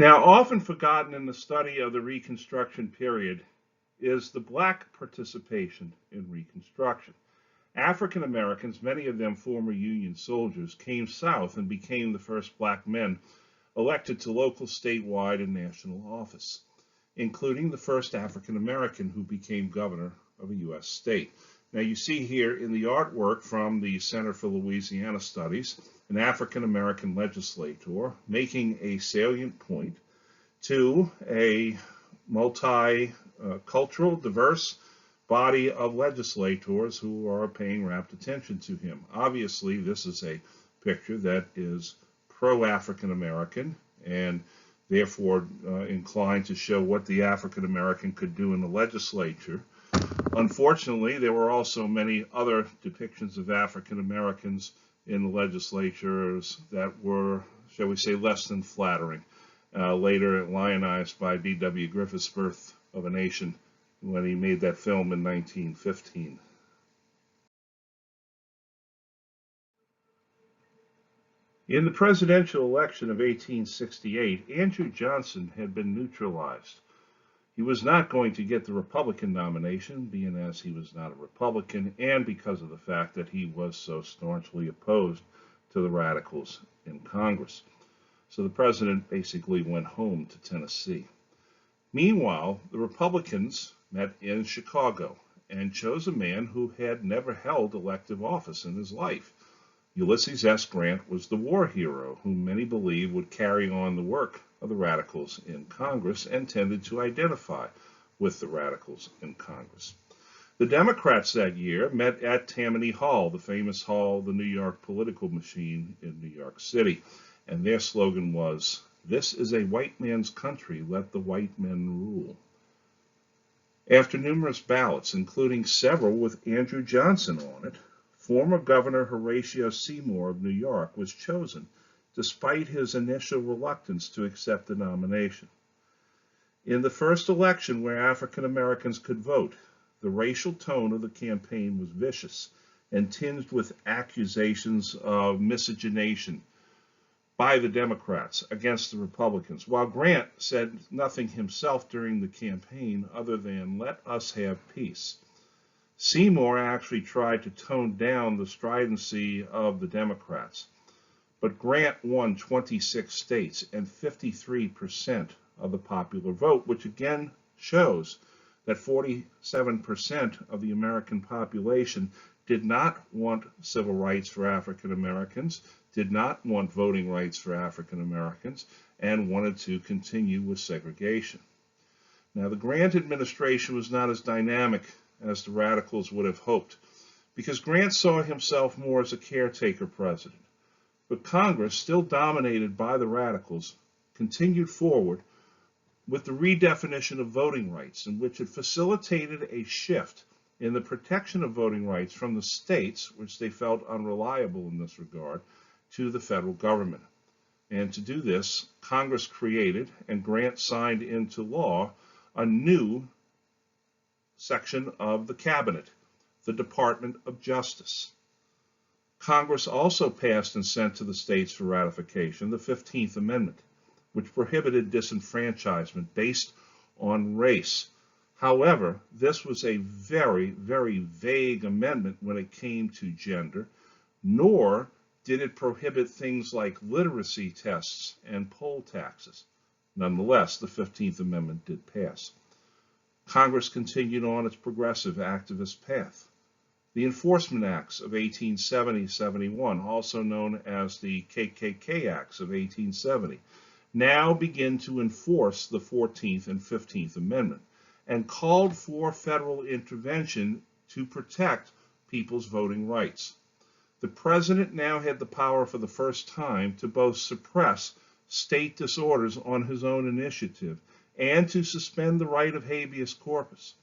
Now, often forgotten in the study of the Reconstruction period is the black participation in Reconstruction. African Americans, many of them former Union soldiers, came south and became the first black men elected to local, statewide, and national office, including the first African American who became governor of a U.S. state. Now you see here in the artwork from the Center for Louisiana Studies, an African American legislator making a salient point to a multicultural, diverse body of legislators who are paying rapt attention to him. Obviously, this is a picture that is pro-African American and therefore inclined to show what the African American could do in the legislature. Unfortunately, there were also many other depictions of African Americans in the legislatures that were, shall we say, less than flattering. Later lionized by D.W. Griffith's Birth of a Nation when he made that film in 1915. In the presidential election of 1868, Andrew Johnson had been neutralized. He was not going to get the Republican nomination, being as he was not a Republican, and because of the fact that he was so staunchly opposed to the radicals in Congress. So the president basically went home to Tennessee. Meanwhile, the Republicans met in Chicago and chose a man who had never held elective office in his life. Ulysses S. Grant was the war hero whom many believed would carry on the work of the radicals in Congress and tended to identify with the radicals in Congress. The Democrats that year met at Tammany Hall, the famous hall, the New York political machine in New York City, and their slogan was, "This is a white man's country, let the white men rule." After numerous ballots, including several with Andrew Johnson on it, former Governor Horatio Seymour of New York was chosen, despite his initial reluctance to accept the nomination. In the first election where African Americans could vote, the racial tone of the campaign was vicious and tinged with accusations of miscegenation by the Democrats against the Republicans, while Grant said nothing himself during the campaign other than, "Let us have peace." Seymour actually tried to tone down the stridency of the Democrats, but Grant won 26 states and 53% of the popular vote, which again shows that 47% of the American population did not want civil rights for African Americans, did not want voting rights for African Americans, and wanted to continue with segregation. Now, the Grant administration was not as dynamic as the radicals would have hoped, because Grant saw himself more as a caretaker president. But Congress, still dominated by the radicals, continued forward with the redefinition of voting rights, in which it facilitated a shift in the protection of voting rights from the states, which they felt unreliable in this regard, to the federal government. And to do this, Congress created, and Grant signed into law, a new section of the Cabinet, the Department of Justice. Congress also passed and sent to the states for ratification the 15th Amendment, which prohibited disenfranchisement based on race. However, this was a very, very vague amendment when it came to gender, nor did it prohibit things like literacy tests and poll taxes. Nonetheless, the 15th Amendment did pass. Congress continued on its progressive activist path. The Enforcement Acts of 1870-71, also known as the KKK Acts of 1870, now begin to enforce the 14th and 15th Amendment and called for federal intervention to protect people's voting rights. The president now had the power for the first time to both suppress state disorders on his own initiative and to suspend the right of habeas corpus.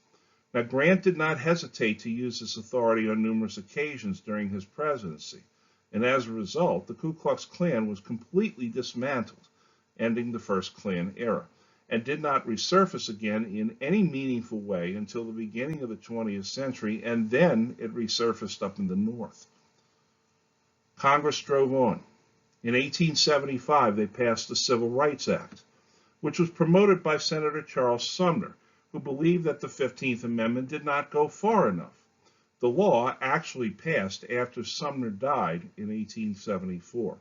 Now, Grant did not hesitate to use this authority on numerous occasions during his presidency, and as a result, the Ku Klux Klan was completely dismantled, ending the first Klan era, and did not resurface again in any meaningful way until the beginning of the 20th century, and then it resurfaced up in the North. Congress drove on. In 1875, they passed the Civil Rights Act. which was promoted by Senator Charles Sumner, who believed that the 15th Amendment did not go far enough. The law actually passed after Sumner died in 1874.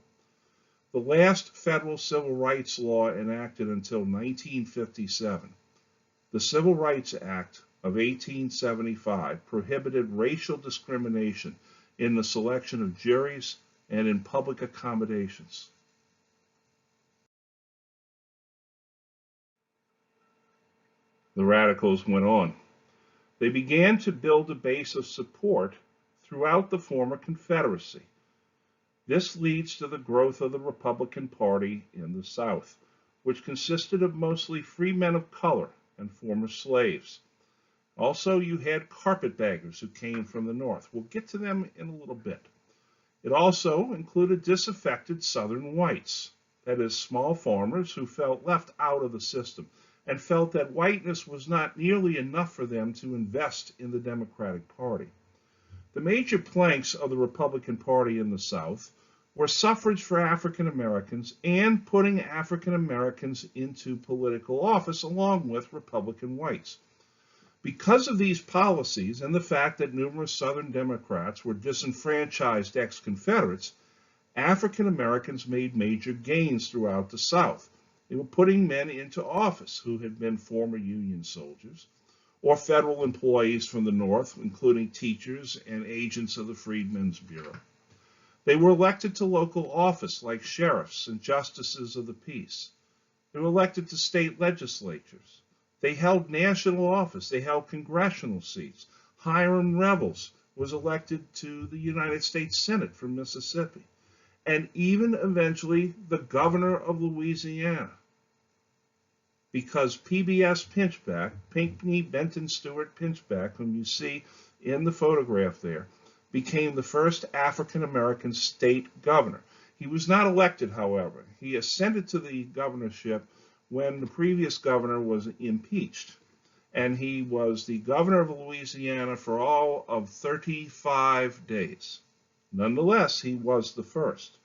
The last federal civil rights law enacted until 1957, the Civil Rights Act of 1875, prohibited racial discrimination in the selection of juries and in public accommodations. The radicals went on. They began to build a base of support throughout the former Confederacy. This leads to the growth of the Republican Party in the South, which consisted of mostly free men of color and former slaves. Also, you had carpetbaggers who came from the North. We'll get to them in a little bit. It also included disaffected Southern whites, that is, small farmers who felt left out of the system and felt that whiteness was not nearly enough for them to invest in the Democratic Party. The major planks of the Republican Party in the South were suffrage for African Americans and putting African Americans into political office along with Republican whites. Because of these policies and the fact that numerous Southern Democrats were disenfranchised ex-Confederates, African Americans made major gains throughout the South. They were putting men into office who had been former Union soldiers or federal employees from the North, including teachers and agents of the Freedmen's Bureau. They were elected to local office like sheriffs and justices of the peace. They were elected to state legislatures. They held national office. They held congressional seats. Hiram Revels was elected to the United States Senate from Mississippi, and even eventually the governor of Louisiana, because PBS Pinchback, Pinckney Benton Stewart Pinchback, whom you see in the photograph there, became the first African-American state governor. He was not elected, however. He ascended to the governorship when the previous governor was impeached, and he was the governor of Louisiana for all of 35 days. Nonetheless, he was the first.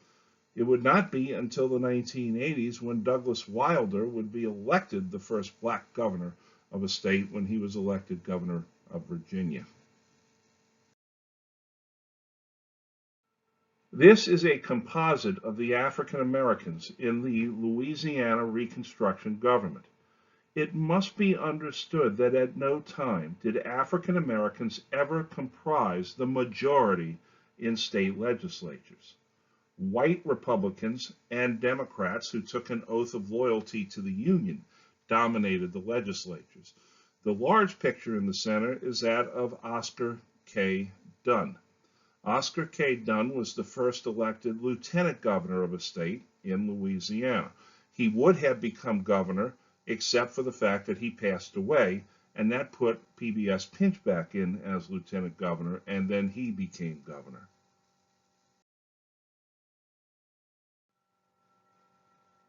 It would not be until the 1980s when Douglas Wilder would be elected the first black governor of a state when he was elected governor of Virginia. This is a composite of the African Americans in the Louisiana Reconstruction government. It must be understood that at no time did African Americans ever comprise the majority in state legislatures. White Republicans and Democrats who took an oath of loyalty to the Union dominated the legislatures. The large picture in the center is that of Oscar K. Dunn. Oscar K. Dunn was the first elected lieutenant governor of a state in Louisiana. He would have become governor except for the fact that he passed away, and that put PBS Pinchback in as lieutenant governor, and then he became governor.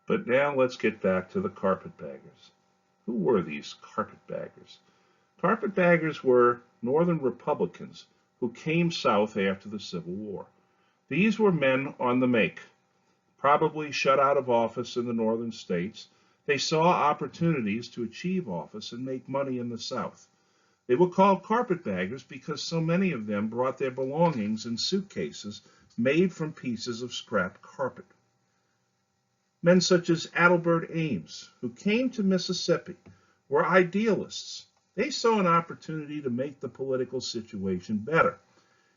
But now let's get back to the carpetbaggers. Who were these carpetbaggers? Carpetbaggers were Northern Republicans who came south after the Civil War. These were men on the make, probably shut out of office in the northern states. They saw opportunities to achieve office and make money in the South. They were called carpetbaggers because so many of them brought their belongings in suitcases made from pieces of scrap carpet. Men such as Adelbert Ames, who came to Mississippi, were idealists. They saw an opportunity to make the political situation better.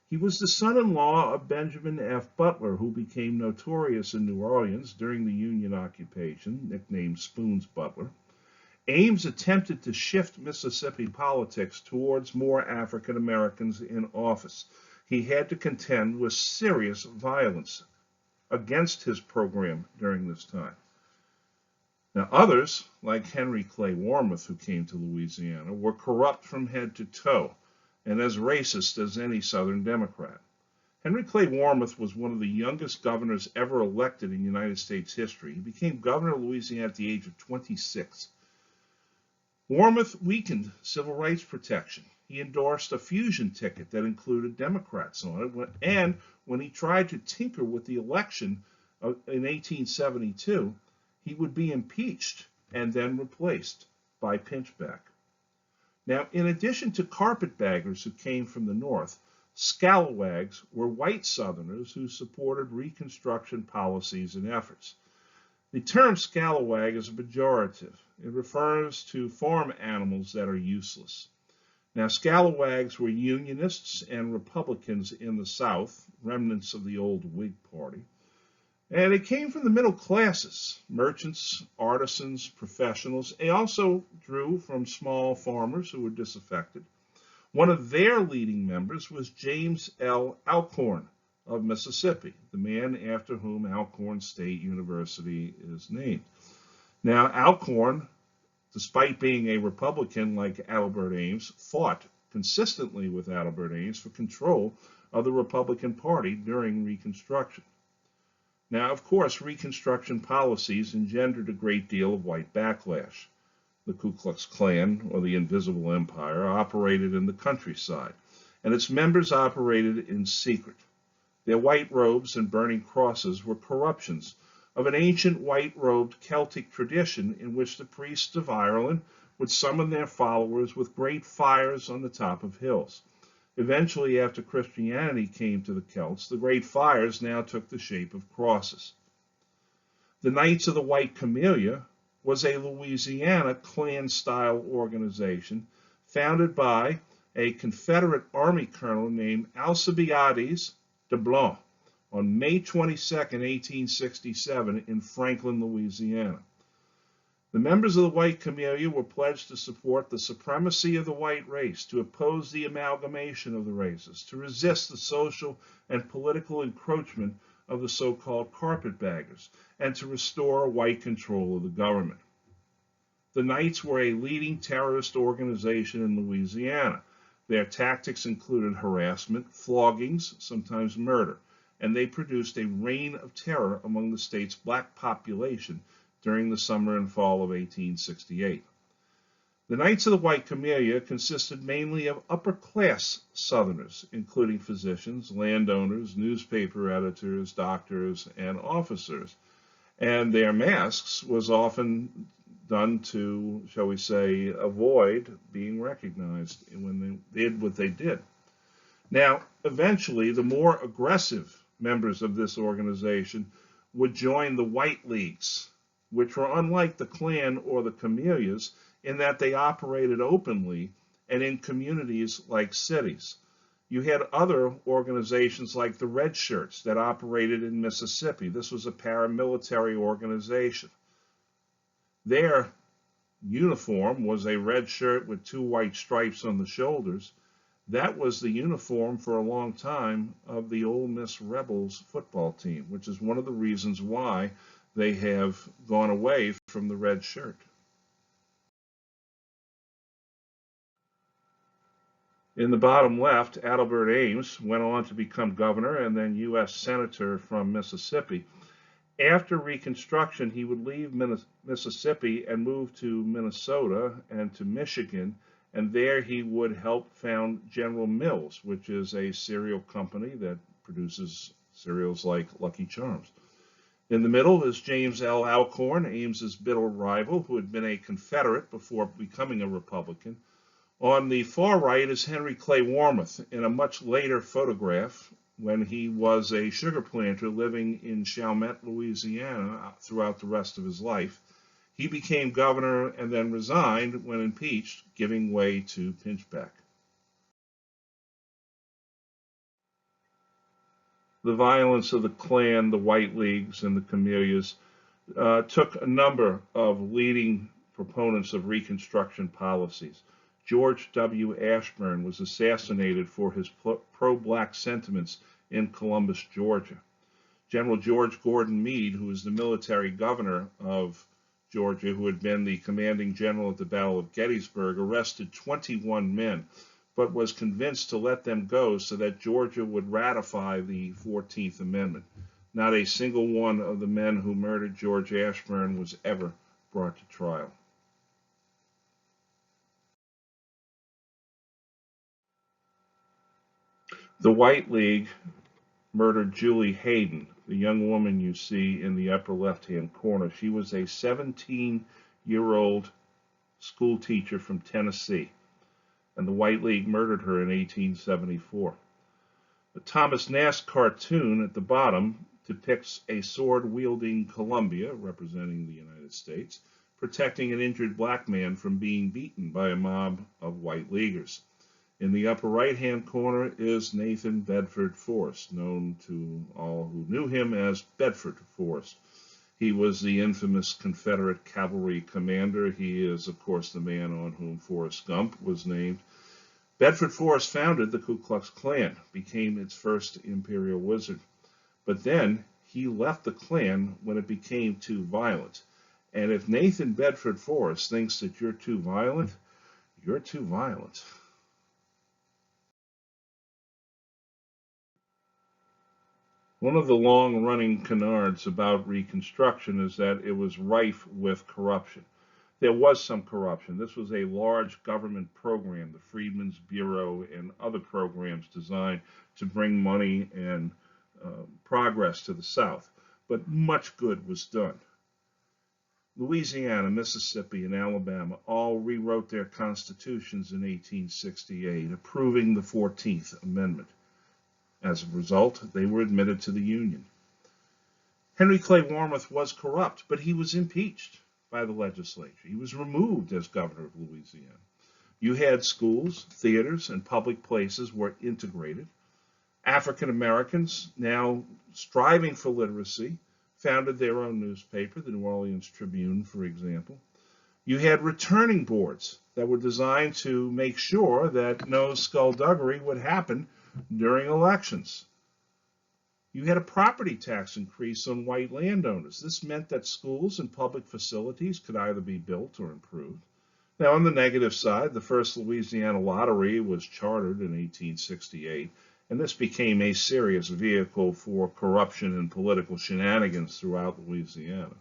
He was the son-in-law of Benjamin F. Butler, who became notorious in New Orleans during the Union occupation, nicknamed Spoon's Butler. Ames attempted to shift Mississippi politics towards more African Americans in office. He had to contend with serious violence against his program during this time. Now, others, like Henry Clay Warmoth, who came to Louisiana, were corrupt from head to toe and as racist as any Southern Democrat. Henry Clay Warmoth was one of the youngest governors ever elected in United States history. He became governor of Louisiana at the age of 26. Warmoth weakened civil rights protection. He endorsed a fusion ticket that included Democrats on it, and when he tried to tinker with the election in 1872, he would be impeached and then replaced by pinchback. Now, in addition to carpetbaggers who came from the north, scalawags were white Southerners who supported Reconstruction policies and efforts. The term scalawag is a pejorative. It refers to farm animals that are useless. Now, scalawags were Unionists and Republicans in the South, remnants of the old Whig Party. And it came from the middle classes, merchants, artisans, professionals. They also drew from small farmers who were disaffected. One of their leading members was James L. Alcorn of Mississippi, the man after whom Alcorn State University is named. Now, Alcorn, despite being a Republican like Albert Ames, fought consistently with Albert Ames for control of the Republican Party during Reconstruction. Now, of course, Reconstruction policies engendered a great deal of white backlash. The Ku Klux Klan, or the Invisible Empire, operated in the countryside, and its members operated in secret. Their white robes and burning crosses were corruptions of an ancient white-robed Celtic tradition in which the priests of Ireland would summon their followers with great fires on the top of hills. Eventually, after Christianity came to the Celts, the great fires now took the shape of crosses. The Knights of the White Camellia was a Louisiana Klan-style organization founded by a Confederate Army colonel named Alcibiades de Blanc on May 22, 1867, in Franklin, Louisiana. The members of the White Camellia were pledged to support the supremacy of the white race, to oppose the amalgamation of the races, to resist the social and political encroachment of the so-called carpetbaggers, and to restore white control of the government. The Knights were a leading terrorist organization in Louisiana. Their tactics included harassment, floggings, sometimes murder, and they produced a reign of terror among the state's black population during the summer and fall of 1868. The Knights of the White Camellia consisted mainly of upper-class Southerners, including physicians, landowners, newspaper editors, doctors, and officers. And their masks was often done to, shall we say, avoid being recognized when they did what they did. Now, eventually, the more aggressive members of this organization would join the White Leagues, which were unlike the Klan or the Camellias in that they operated openly and in communities like cities. You had other organizations like the Red Shirts that operated in Mississippi. This was a paramilitary organization. Their uniform was a red shirt with two white stripes on the shoulders. That was the uniform for a long time of the Ole Miss Rebels football team, which is one of the reasons why they have gone away from the red shirt. In the bottom left, Albert Ames went on to become governor and then U.S. Senator from Mississippi. After Reconstruction, he would leave Mississippi and move to Minnesota and to Michigan, and there he would help found General Mills, which is a cereal company that produces cereals like Lucky Charms. In the middle is James L. Alcorn, Ames's bitter rival, who had been a Confederate before becoming a Republican. On the far right is Henry Clay Warmoth in a much later photograph when he was a sugar planter living in Chalmette, Louisiana throughout the rest of his life. He became governor and then resigned when impeached, giving way to pinchback. The violence of the Klan, the White Leagues, and the Camellias took a number of leading proponents of Reconstruction policies. George W. Ashburn was assassinated for his pro-black sentiments in Columbus, Georgia. General George Gordon Meade, who was the military governor of Georgia, who had been the commanding general at the Battle of Gettysburg, arrested 21 men, but was convinced to let them go so that Georgia would ratify the 14th Amendment. Not a single one of the men who murdered George Ashburn was ever brought to trial. The White League murdered Julie Hayden, the young woman you see in the upper left-hand corner. She was a 17 year-old school teacher from Tennessee, and the White League murdered her in 1874. The Thomas Nast cartoon at the bottom depicts a sword-wielding Columbia, representing the United States, protecting an injured black man from being beaten by a mob of White Leaguers. In the upper right-hand corner is Nathan Bedford Forrest, known to all who knew him as Bedford Forrest. He was the infamous Confederate cavalry commander. He is, of course, the man on whom Forrest Gump was named. Bedford Forrest founded the Ku Klux Klan, became its first imperial wizard. But then he left the Klan when it became too violent. And if Nathan Bedford Forrest thinks that you're too violent, you're too violent. One of the long-running canards about Reconstruction is that it was rife with corruption. There was some corruption. This was a large government program, the Freedmen's Bureau and other programs designed to bring money and progress to the South. But much good was done. Louisiana, Mississippi, and Alabama all rewrote their constitutions in 1868, approving the 14th Amendment. As a result, they were admitted to the Union. Henry Clay Warmoth was corrupt, but he was impeached by the legislature. He was removed as governor of Louisiana. You had schools, theaters, and public places were integrated. African Americans, now striving for literacy, founded their own newspaper, the New Orleans Tribune, for example. You had returning boards that were designed to make sure that no skullduggery would happen during elections. You had a property tax increase on white landowners. This meant that schools and public facilities could either be built or improved. Now, on the negative side, the first Louisiana lottery was chartered in 1868, and this became a serious vehicle for corruption and political shenanigans throughout Louisiana.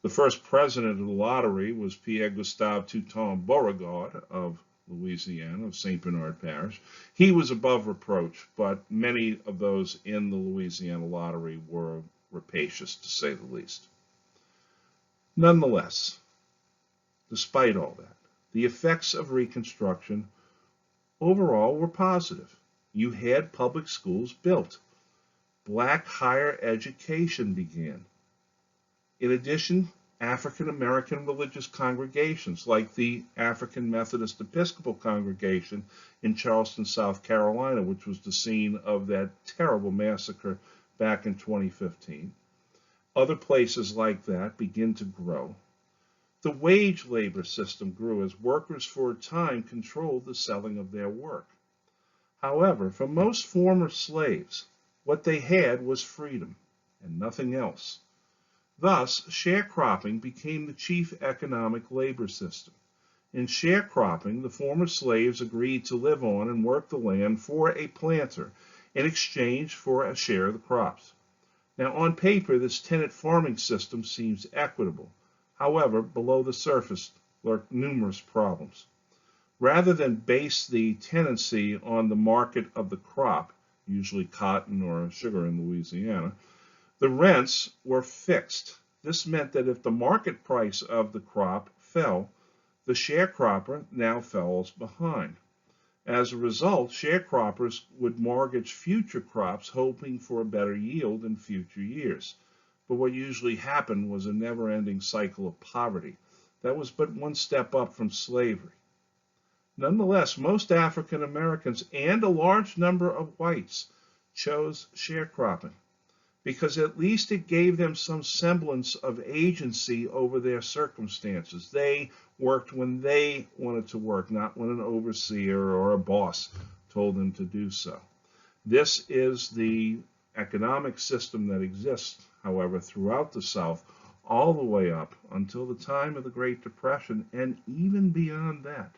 The first president of the lottery was Pierre Gustave Touton Beauregard of Louisiana, of St. Bernard Parish. He was above reproach, but many of those in the Louisiana lottery were rapacious, to say the least. Nonetheless, despite all that, the effects of Reconstruction overall were positive. You had public schools built. Black higher education began. In addition, African American religious congregations like the African Methodist Episcopal congregation in Charleston, South Carolina, which was the scene of that terrible massacre back in 2015. Other places like that begin to grow. The wage labor system grew as workers for a time controlled the selling of their work. However, for most former slaves, what they had was freedom and nothing else. Thus, sharecropping became the chief economic labor system. In sharecropping, the former slaves agreed to live on and work the land for a planter in exchange for a share of the crops. Now, on paper, this tenant farming system seems equitable. However, below the surface lurk numerous problems. Rather than base the tenancy on the market of the crop, usually cotton or sugar in Louisiana, the rents were fixed. This meant that if the market price of the crop fell, the sharecropper now falls behind. As a result, sharecroppers would mortgage future crops hoping for a better yield in future years. But what usually happened was a never-ending cycle of poverty. That was but one step up from slavery. Nonetheless, most African Americans and a large number of whites chose sharecropping, because at least it gave them some semblance of agency over their circumstances. They worked when they wanted to work, not when an overseer or a boss told them to do so. This is the economic system that exists, however, throughout the South, all the way up until the time of the Great Depression, and even beyond that.